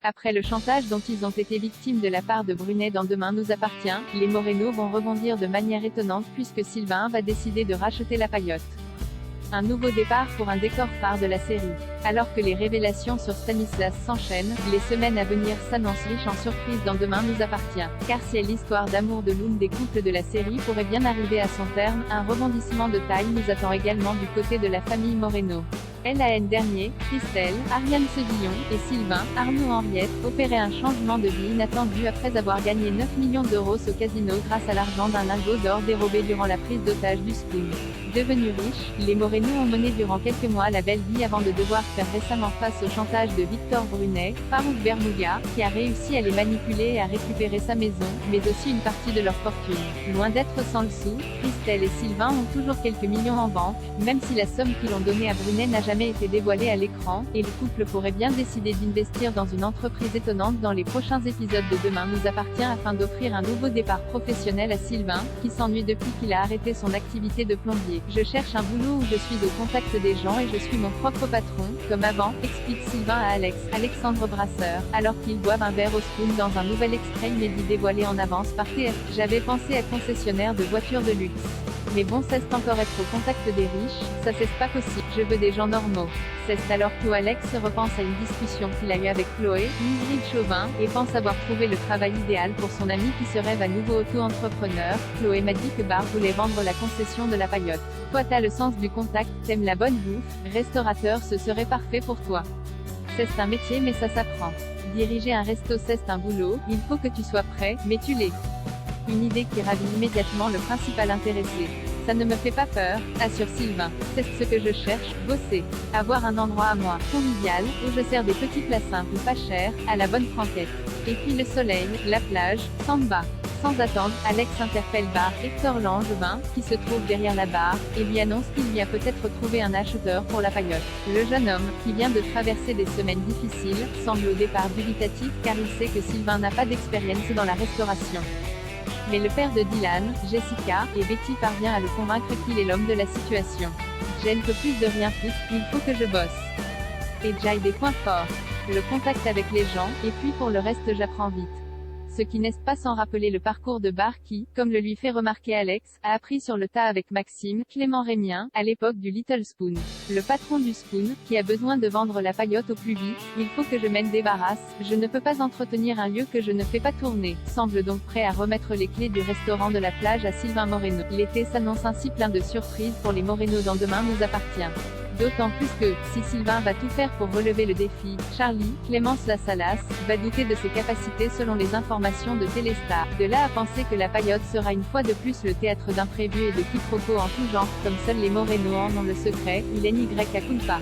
Après le chantage dont ils ont été victimes de la part de Brunet dans Demain nous appartient, les Moreno vont rebondir de manière étonnante puisque Sylvain va décider de racheter la paillote. Un nouveau départ pour un décor phare de la série. Alors que les révélations sur Stanislas s'enchaînent, les semaines à venir s'annoncent riches en surprises dans Demain nous appartient. Car si l'histoire d'amour de l'une des couples de la série pourrait bien arriver à son terme, un rebondissement de taille nous attend également du côté de la famille Moreno. LAN dernier, Christelle, Ariane Sevillon et Sylvain, Arnaud Henriette, opéraient un changement de vie inattendu après avoir gagné 9 millions d'euros au casino grâce à l'argent d'un lingot d'or dérobé durant la prise d'otage du Spoon. Devenus riches, les Moreno ont mené durant quelques mois la belle vie avant de devoir faire récemment face au chantage de Victor Brunet, Farouk Bermouga, qui a réussi à les manipuler et à récupérer sa maison, mais aussi une partie de leur fortune. Loin d'être sans le sou, Christelle et Sylvain ont toujours quelques millions en banque, même si la somme qu'ils ont donnée à Brunet n'a jamais été dévoilée à l'écran, et le couple pourrait bien décider d'investir dans une entreprise étonnante dans les prochains épisodes de Demain nous appartient afin d'offrir un nouveau départ professionnel à Sylvain, qui s'ennuie depuis qu'il a arrêté son activité de plombier. Je cherche un boulot où je suis au contact des gens et je suis mon propre patron, comme avant, explique Sylvain à Alexandre Brasseur, alors qu'ils boivent un verre au Spoon dans un nouvel extrait inédit dévoilé en avance par TF. J'avais pensé à concessionnaire de voitures de luxe. Mais bon, c'est encore être au contact des riches, ça c'est pas possible, je veux des gens normaux. C'est alors que Alex repense à une discussion qu'il a eue avec Chloé, Ingrid Chauvin, et pense avoir trouvé le travail idéal pour son ami qui se rêve à nouveau auto-entrepreneur. Chloé m'a dit que Bar voulait vendre la concession de la paillote. Toi t'as le sens du contact, t'aimes la bonne bouffe, restaurateur ce serait parfait pour toi. C'est un métier mais ça s'apprend. Diriger un resto c'est un boulot, il faut que tu sois prêt, mais tu l'es. Une idée qui ravit immédiatement le principal intéressé. Ça ne me fait pas peur, assure Sylvain. C'est ce que je cherche, bosser. Avoir un endroit à moi, convivial, où je sers des petits plats simples, pas chers, à la bonne franquette. Et puis le soleil, la plage, samba. Sans attendre, Alex interpelle Bar Hector Langevin, qui se trouve derrière la barre, et lui annonce qu'il vient peut-être trouver un acheteur pour la paillote. Le jeune homme, qui vient de traverser des semaines difficiles, semble au départ dubitatif car il sait que Sylvain n'a pas d'expérience dans la restauration. Mais le père de Dylan, Jessica, et Betty parvient à le convaincre qu'il est l'homme de la situation. J'ai un peu plus de rien foutre, il faut que je bosse. Et j'ai des points forts. Le contact avec les gens, et puis pour le reste j'apprends vite. Ce qui n'est pas sans rappeler le parcours de Bar qui, comme le lui fait remarquer Alex, a appris sur le tas avec Maxime, Clément Rémien, à l'époque du Little Spoon. Le patron du Spoon, qui a besoin de vendre la paillote au plus vite, il faut que je m'en débarrasse, je ne peux pas entretenir un lieu que je ne fais pas tourner, semble donc prêt à remettre les clés du restaurant de la plage à Sylvain Moreno. L'été s'annonce ainsi plein de surprises pour les Moreno dans Demain nous appartient. D'autant plus que, si Sylvain va tout faire pour relever le défi, Charlie, Clémence Lassalas, va douter de ses capacités selon les informations de Téléstar. De là à penser que la paillote sera une fois de plus le théâtre d'imprévus et de quiproquos en tout genre, comme seuls les Moreno en ont le secret, il NY à culpa.